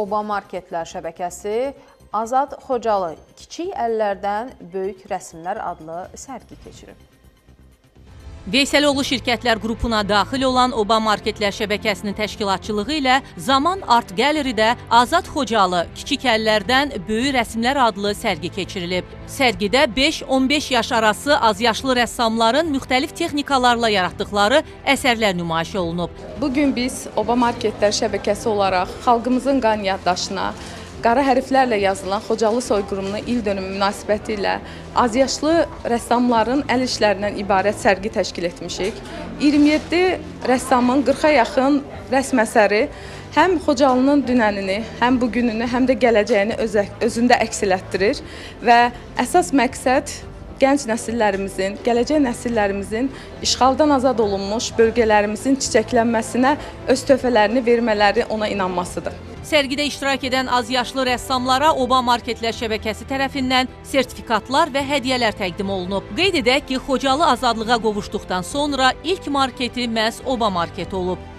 Oba Marketlər şəbəkəsi Azad Xocalı Kiçik əllərdən böyük rəsmlər adlı sərgi keçirib. Veysəloğlu şirkətlər qrupuna daxil olan Oba Marketlər şəbəkəsinin təşkilatçılığı ilə Zaman Art Gallery'də Azad Xocalı Kiçik əllərdən böyük rəsmlər adlı sərgi keçirilib. Sərgidə 5-15 yaş arası azyaşlı rəssamların müxtəlif texnikalarla yaratdıqları əsərlər nümayiş olunub. Bugün biz Oba Marketlər şəbəkəsi olaraq xalqımızın qan yaddaşına, qara hərflərlə yazılan Xocalı soyqırımının il dönümü münasibəti ilə azyaşlı rəssamların əl işlərindən ibarət sərgi təşkil etmişik. 27 rəssamın 40-a yaxın rəsm əsəri həm Xocalının dünənini, həm bugününü, həm də gələcəyini özündə əks elətdirir və əsas məqsəd gənc nəsillərimizin, gələcək nəsillərimizin işğaldan azad olunmuş bölgələrimizin çiçəklənməsinə öz töhfələrini vermələri, ona inanmasıdır. Sərgidə iştirak edən azyaşlı rəssamlara Oba Marketlər şəbəkəsi tərəfindən sertifikatlar və hədiyyələr təqdim olunub. Qeyd edək ki, Xocalı azadlığa qovuşduqdan sonra ilk marketi məhz Oba Marketi olub.